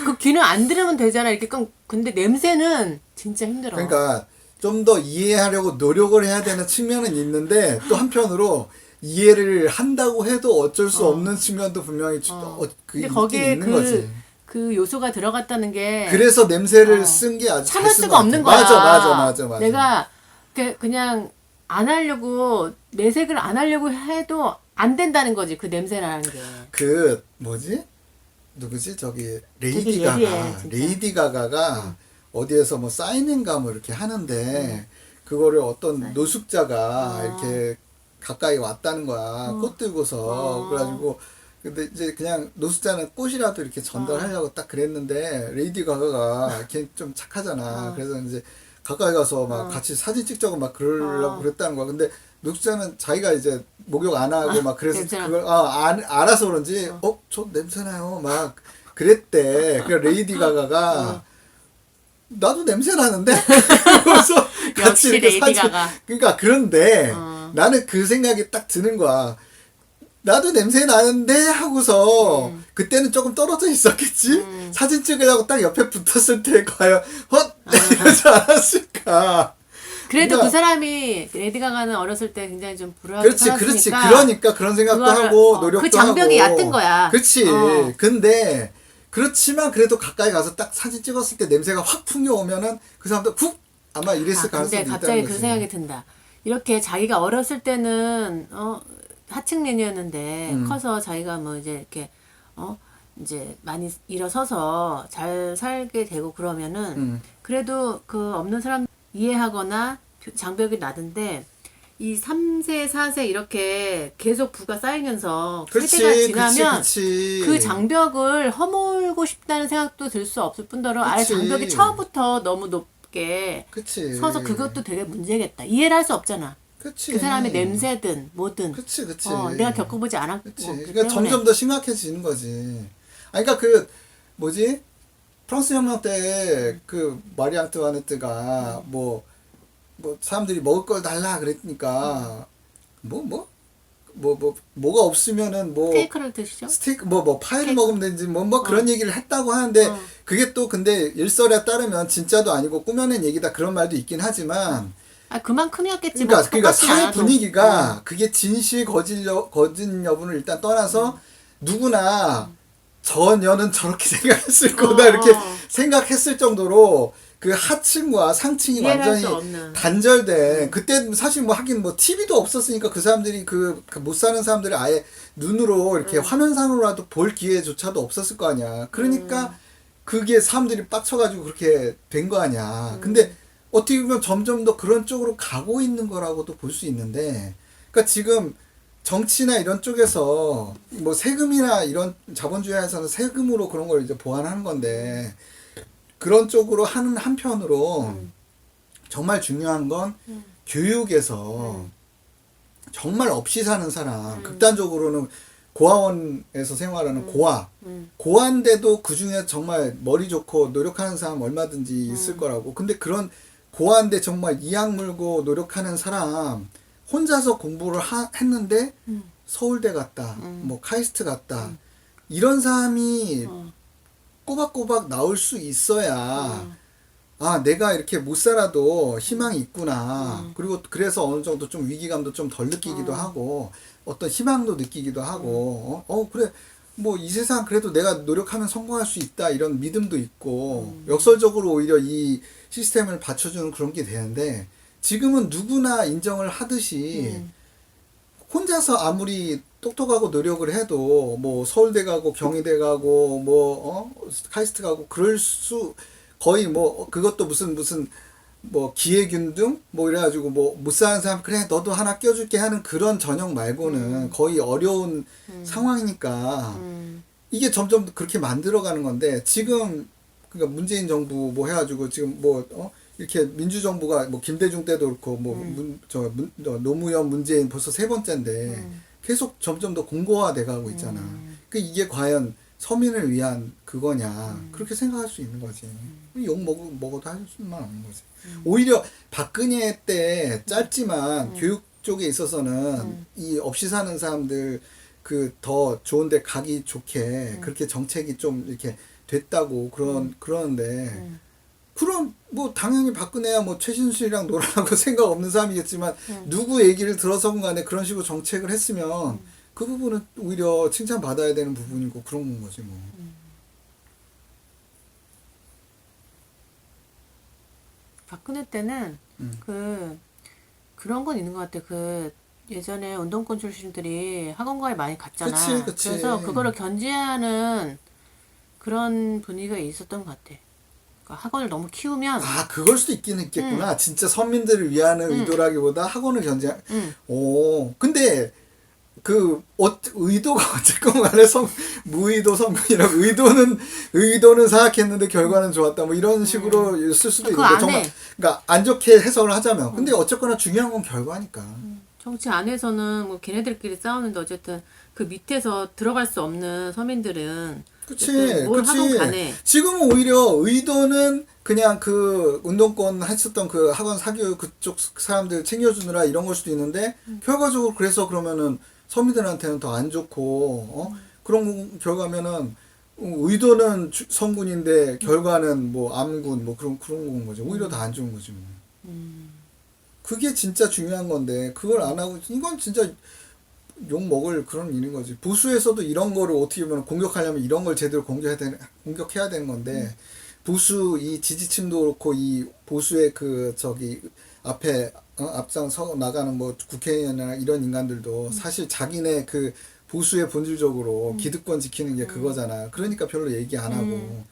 그 귀는 안 들으면 되잖아. 이렇게 근데 냄새는 진짜 힘들어. 그러니까 좀 더 이해하려고 노력을 해야 되는 측면은 있는데 또 한편으로 이해를 한다고 해도 어쩔 수 없는 측면도 분명히 근데 있긴 거기에 있는 거지. 그 요소가 들어갔다는 게 그래서 냄새를 쓴 게 아주 참을 잘 쓴 수가 것 없는 같아. 거야. 맞아. 내가 그냥 안 하려고 내색을 안 하려고 해도 안 된다는 거지. 그 냄새라는 게. 그 뭐지? 누구지? 저기 되게 예리해, 진짜. 레이디 가가가 어디에서 뭐 사인인가 뭐 이렇게 하는데 그거를 어떤 노숙자가 이렇게 가까이 왔다는 거야. 꽃 들고서. 그래가지고 근데 이제 그냥 노숙자는 꽃이라도 이렇게 전달하려고 딱 그랬는데 레이디 가가가 걔 좀 착하잖아. 그래서 이제 가까이 가서 막 같이 사진 찍자고 막 그러려고 그랬다는 거야. 근데 노숙자는 자기가 이제 목욕 안 하고 막 그래서 냄새나. 그걸 알아서 그런지 저 냄새나요 막 그랬대. 그 레이디 가가가 나도 냄새 나는데 그래서 같이 역시 이렇게 레이디 사진 가가. 그러니까 그런데 나는 그 생각이 딱 드는 거야. 나도 냄새 나는데 하고서 그때는 조금 떨어져 있었겠지. 사진 찍으려고 딱 옆에 붙었을 때 과연 이러지 않았을까. 그래도 그러니까, 그 사람이 레디 가가는 어렸을 때 굉장히 좀 불우하게 그렇지. 살았으니까 그러니까 그런 생각도 그거를, 하고 노력도 그 장벽이 하고. 얕은 거야. 그렇지. 근데 그렇지만 그래도 가까이 가서 딱 사진 찍었을 때 냄새가 확 풍겨오면은 그 사람도 훅 아마 이랬을 가능성이 근데 있다는 갑자기 거지. 그 생각이 든다. 이렇게 자기가 어렸을 때는 하층민이었는데 커서 자기가 뭐 이제 이렇게 이제 많이 일어서서 잘 살게 되고 그러면은 그래도 그 없는 사람 이해하거나 장벽이 나던데 이 3세, 4세 이렇게 계속 부가 쌓이면서 세대가 지나면 그치. 그 장벽을 허물고 싶다는 생각도 들 수 없을 뿐더러 아예 그치. 장벽이 처음부터 너무 높게 그치. 서서 그것도 되게 문제겠다. 이해를 할 수 없잖아. 그치. 그 사람의 냄새든 뭐든. 그치. 내가 겪어보지 않았기 그치. 때문에. 그러니까 점점 더 심각해지는 거지. 아니, 그러니까 그 뭐지? 프랑스 혁명 때 그 마리 앙뚜아네트가 뭐 사람들이 먹을 걸 달라 그랬으니까 뭐가 없으면은 뭐 스테이크를 드시죠? 스테이크 파이를 먹으면 되는지 그런 얘기를 했다고 하는데 그게 또 근데 일설에 따르면 진짜도 아니고 꾸며낸 얘기다 그런 말도 있긴 하지만 그만큼이었겠지. 그러니까 똑같이 사회 않아도. 분위기가 그게 진실 거짓 여부는 일단 떠나서 누구나 저녀는 저렇게 생각했을 거다 이렇게 생각했을 정도로 그 하층과 상층이 이해를 할수 완전히 없는. 단절된 그때 사실 하긴 TV도 없었으니까 그 사람들이 그 못 사는 사람들이 아예 눈으로 이렇게 화면상으로라도 볼 기회조차도 없었을 거 아니야. 그러니까 그게 사람들이 빡쳐가지고 그렇게 된 거 아니야. 근데 어떻게 보면 점점 더 그런 쪽으로 가고 있는 거라고도 볼 수 있는데 그러니까 지금 정치나 이런 쪽에서 뭐 세금이나 이런 자본주의에서는 세금으로 그런 걸 이제 보완하는 건데 그런 쪽으로 하는 한편으로 정말 중요한 건 교육에서 정말 없이 사는 사람, 극단적으로는 고아원에서 생활하는 고아인데도 그 중에 정말 머리 좋고 노력하는 사람 얼마든지 있을 거라고. 근데 그런 고아인데 정말 이악 물고 노력하는 사람 혼자서 공부를 했는데 서울대 갔다, 뭐 카이스트 갔다 이런 사람이 꼬박꼬박 나올 수 있어야 아, 내가 이렇게 못 살아도 희망이 있구나. 그리고 그래서 어느 정도 좀 위기감도 좀 덜 느끼기도 하고, 어떤 희망도 느끼기도 하고, 그래. 뭐 이 세상 그래도 내가 노력하면 성공할 수 있다. 이런 믿음도 있고, 역설적으로 오히려 이 시스템을 받쳐주는 그런 게 되는데, 지금은 누구나 인정을 하듯이, 혼자서 아무리 똑똑하고 노력을 해도, 뭐 서울대 가고, 경희대 가고, 카이스트 가고, 그럴 수, 거의 뭐 그것도 무슨 뭐 기회균등 뭐 이래가지고 뭐 못 사는 사람 그래 너도 하나 껴줄게 하는 그런 전형 말고는 거의 어려운 상황이니까 이게 점점 그렇게 만들어가는 건데 지금 그러니까 문재인 정부 뭐 해가지고 지금 뭐 이렇게 민주정부가 뭐 김대중 때도 그렇고 뭐 노무현 문재인 벌써 세 번째인데 계속 점점 더 공고화돼가고 있잖아. 그 이게 과연 서민을 위한 그거냐 그렇게 생각할 수 있는 거지. 욕 먹어도 할 수만 없는 거지. 오히려 박근혜 때 짧지만 교육 쪽에 있어서는 이 없이 사는 사람들 그 더 좋은데 가기 좋게 그렇게 정책이 좀 이렇게 됐다고 그러는데 그럼 뭐 당연히 박근혜야 뭐 최신수랑 놀아라고 생각 없는 사람이겠지만 누구 얘기를 들어서건 간에 그런 식으로 정책을 했으면 그 부분은 오히려 칭찬받아야 되는 부분이고 그런 건 거지 뭐. 박근혜 때는 그런 건 있는 것 같아. 그 예전에 운동권 출신들이 학원가에 많이 갔잖아. 그치. 그래서 그거를 견제하는 그런 분위기가 있었던 것 같아. 그러니까 학원을 너무 키우면 아 그걸 수도 있긴 있겠구나. 진짜 선민들을 위하는 의도라기보다 학원을 오 근데 그 의도가 어쨌건 간에 무의도 성공이라고 의도는 사악했는데 결과는 좋았다 뭐 이런 식으로 쓸 수도 있는데 정말 그러니까 안 좋게 해석을 하자면 근데 어쨌거나 중요한 건 결과니까. 정치 안에서는 뭐 걔네들끼리 싸우는데 어쨌든 그 밑에서 들어갈 수 없는 서민들은 그치. 뭘 하건 간에 지금은 오히려 의도는 그냥 그 운동권 했었던 그 학원 사교육 그쪽 사람들 챙겨주느라 이런 걸 수도 있는데 결과적으로 그래서 그러면은 서민들한테는 더 안 좋고 그런 결과면은 의도는 성군인데 결과는 뭐 암군 뭐 그런 건 거죠. 오히려 더 안 좋은 거지 뭐. 그게 진짜 중요한 건데 그걸 안 하고 이건 진짜 욕 먹을 그런 일인 거지. 보수에서도 이런 거를 어떻게 보면 공격하려면 이런 걸 제대로 공격해야 되는 건데 보수 이 지지층도 그렇고 이 보수의 그 저기 앞에 앞장서 나가는 뭐 국회의원이나 이런 인간들도 사실 자기네 그 보수의 본질적으로 기득권 지키는 게 그거잖아. 그러니까 별로 얘기 안 하고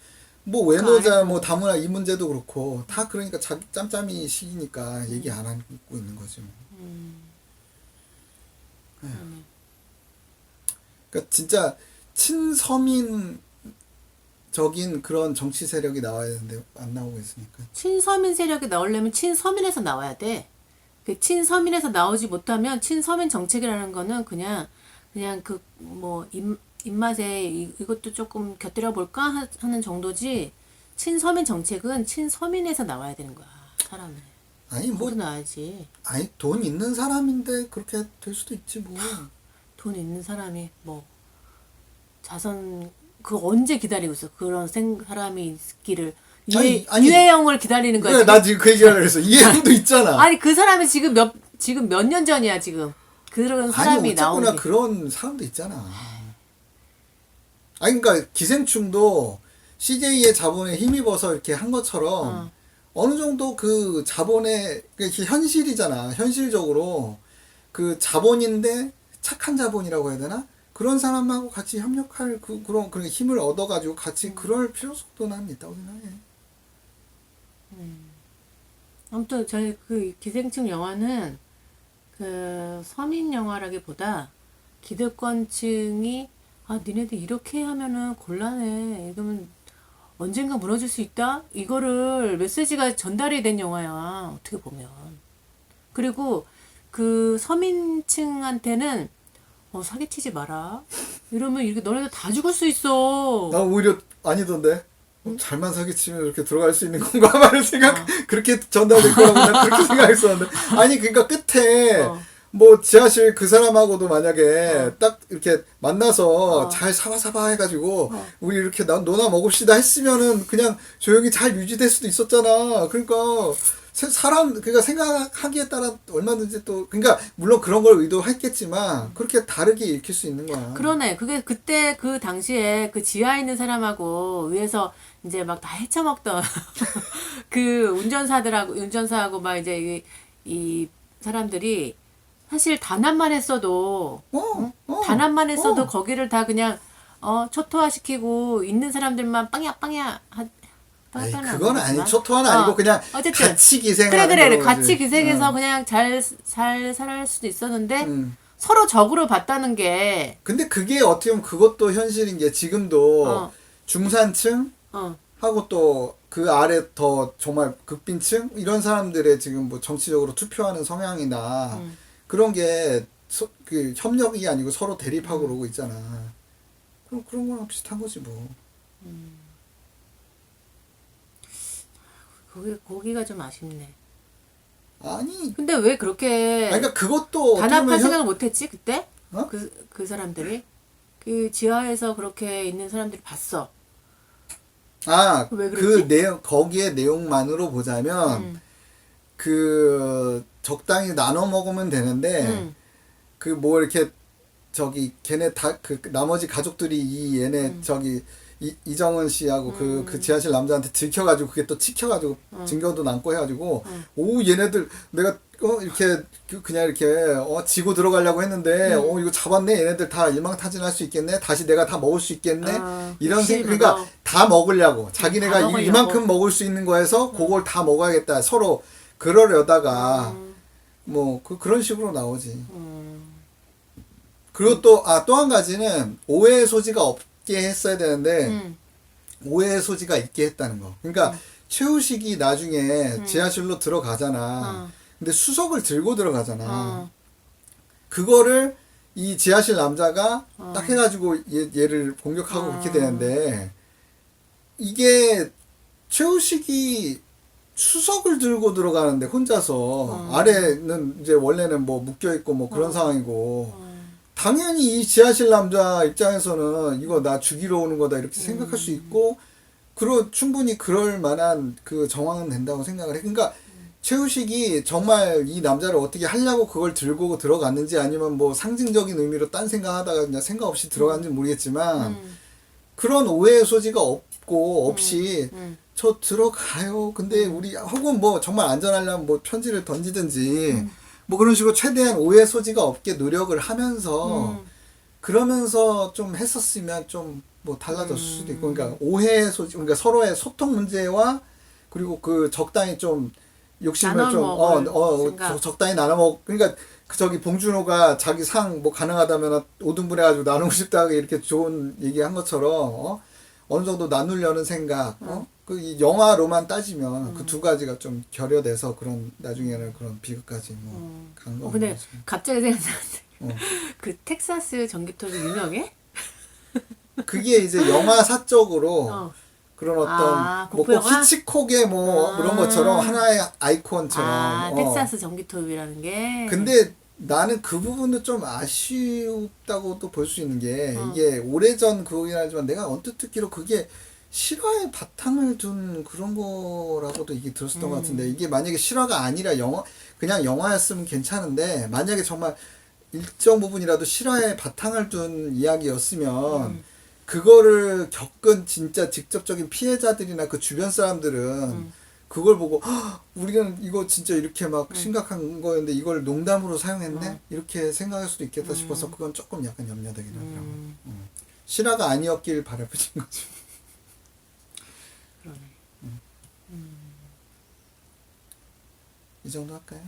뭐 외노자 뭐 다문화 이 문제도 그렇고 다 그러니까 자기 짬짬이 시기니까 얘기 안 하고 있는 거지 뭐. 그러니까 진짜 친서민적인 그런 정치 세력이 나와야 되는데 안 나오고 있으니까. 친서민 세력이 나오려면 친서민에서 나와야 돼. 그 친서민에서 나오지 못하면 친서민 정책이라는 거는 그냥 그 뭐 입맛에 이것도 조금 곁들여 볼까 하는 정도지. 친서민 정책은 친서민에서 나와야 되는 거야. 사람은. 아니 뭐 나와야지. 아니 돈 있는 사람인데 그렇게 될 수도 있지 뭐. 돈 있는 사람이 뭐 자선 그 언제 기다리고 있어? 그런 사람이 있기를 유해영을 기다리는 거야. 그래, 나 지금 그 얘기하려고 했어. 이해영도 있잖아. 아니 그 사람이 지금 몇 년 전이야 지금. 그런 사람이 나오는 게. 그런 사람도 있잖아. 아니 그러니까 기생충도 CJ의 자본에 힘입어서 이렇게 한 것처럼 어느 정도 그 자본의 그러니까 현실이잖아. 현실적으로 그 자본인데 착한 자본이라고 해야 되나? 그런 사람하고 같이 협력할 그런 힘을 얻어가지고 같이 그럴 필요성도 난 있다고 생각해. 아무튼 저희 그 기생충 영화는 그 서민 영화라기보다 기득권층이 니네들 이렇게 하면은 곤란해. 이러면 언젠가 무너질 수 있다? 이거를 메시지가 전달이 된 영화야. 어떻게 보면. 그리고 그 서민층한테는 사기치지 마라. 이러면 이렇게 너네들 다 죽을 수 있어. 나 오히려 아니던데. 잘만 사기치면 이렇게 들어갈 수 있는 건가 말을 그렇게 전달될 거라고 난 그렇게 생각했었는데. 아니, 그러니까 끝에, 뭐, 지하실 그 사람하고도 만약에 딱 이렇게 만나서 잘 사바사바 해가지고, 우리 이렇게 노나 먹읍시다 했으면은 그냥 조용히 잘 유지될 수도 있었잖아. 그러니까, 그러니까 생각하기에 따라 얼마든지 또, 그러니까, 물론 그런 걸 의도했겠지만, 그렇게 다르게 읽힐 수 있는 거야. 그러네. 그게 그때 그 당시에 그 지하에 있는 사람하고 위에서 이제 막 다 헤쳐먹던 그 운전사하고 막 이제 이 사람들이 사실 단합만 했어도, 단합만 했어도 거기를 다 그냥, 초토화시키고 있는 사람들만 빵야 아니, 그건 아니, 초토화는 아니고 그냥 어쨌든 같이 기생하는 그래 거지. 같이 기생해서 그냥 잘 살할 수도 있었는데 서로 적으로 봤다는 게 근데 그게 어떻게 보면 그것도 현실인 게 지금도 중산층 하고 또 그 아래 더 정말 극빈층 이런 사람들의 지금 뭐 정치적으로 투표하는 성향이나 그런 게 그 협력이 아니고 서로 대립하고 그러고 있잖아. 그럼 그런 거랑 비슷한 거지 뭐. 거기가 좀 아쉽네. 아니. 근데 왜 그렇게 아니, 그러니까 그것도 단합할 생각을 못했지 그때? 어? 그 사람들이 그 지하에서 그렇게 있는 사람들이 봤어. 아, 왜 그 그랬지? 내용 거기에 내용만으로 보자면 그 적당히 나눠 먹으면 되는데 그 뭐 이렇게 저기 걔네 다 그 나머지 가족들이 이 얘네 저기 이정은 씨하고 그 지하실 남자한테 들켜가지고 그게 또 찍혀가지고 증거도 남고 해가지고 오 얘네들 내가 이렇게 그냥 이렇게 지고 들어가려고 했는데 이거 잡았네 얘네들 다 일망타진할 수 있겠네 다시 내가 다 먹을 수 있겠네 이런 생각 그러니까 다 먹으려고 자기네가 이만큼 먹을 수 있는 거에서 그걸 다 먹어야겠다 서로 그러려다가 뭐 그런 식으로 나오지. 그리고 또 한 가지는 오해의 소지가 없게 했어야 되는데 오해의 소지가 있게 했다는 거. 그러니까 최우식이 나중에 지하실로 들어가잖아. 근데 수석을 들고 들어가잖아. 그거를 이 지하실 남자가 딱 해가지고 얘를 공격하고 그렇게 되는데 이게 최우식이 수석을 들고 들어가는데 혼자서 아래는 이제 원래는 뭐 묶여 있고 뭐 그런 상황이고 당연히 이 지하실 남자 입장에서는 이거 나 죽이러 오는 거다 이렇게 생각할 수 있고 충분히 그럴 만한 그 정황은 된다고 생각을 해. 그러니까 최우식이 정말 이 남자를 어떻게 하려고 그걸 들고 들어갔는지 아니면 뭐 상징적인 의미로 딴 생각하다가 그냥 생각 없이 들어갔는지 모르겠지만 그런 오해의 소지가 없이 저 들어가요. 근데 우리 혹은 뭐 정말 안전하려면 뭐 편지를 던지든지 뭐 그런 식으로 최대한 오해 소지가 없게 노력을 하면서 그러면서 좀 했었으면 좀 뭐 달라졌을 수도 있고 그러니까 오해 소지 그러니까 서로의 소통 문제와 그리고 그 적당히 좀 욕심을 좀 적당히 나눠 먹 그러니까 그 저기 봉준호가 자기 상 뭐 가능하다면 5등분 해가지고 나누고 싶다고 이렇게 좋은 얘기한 것처럼 어느 정도 나누려는 생각 그 이 영화로만 따지면 그 두 가지가 좀 결여돼서 그런 나중에는 그런 비극까지 간 거. 근데 갑자기 생각나는데 그 텍사스 전기톱이 유명해? 그게 이제 영화 사적으로 그런 어떤 뭐 꼭 히치콕의 뭐 그런 것처럼 하나의 아이콘처럼 텍사스 전기톱이라는 게. 근데 나는 그 부분도 좀 아쉽다고도 볼 수 있는 게 이게 오래전 그거긴 하지만 내가 언뜻 듣기로 그게 실화에 바탕을 둔 그런 거라고도 이게 들었었던 것 같은데 이게 만약에 실화가 아니라 그냥 영화였으면 괜찮은데 만약에 정말 일정 부분이라도 실화에 바탕을 둔 이야기였으면 그거를 겪은 진짜 직접적인 피해자들이나 그 주변 사람들은 그걸 보고 우리는 이거 진짜 이렇게 막 심각한 거였는데 이걸 농담으로 사용했네? 이렇게 생각할 수도 있겠다 싶어서 그건 조금 약간 염려되긴 하더라고. 실화가 아니었길 바라보신 거지. 그러네. 이 정도 할까요?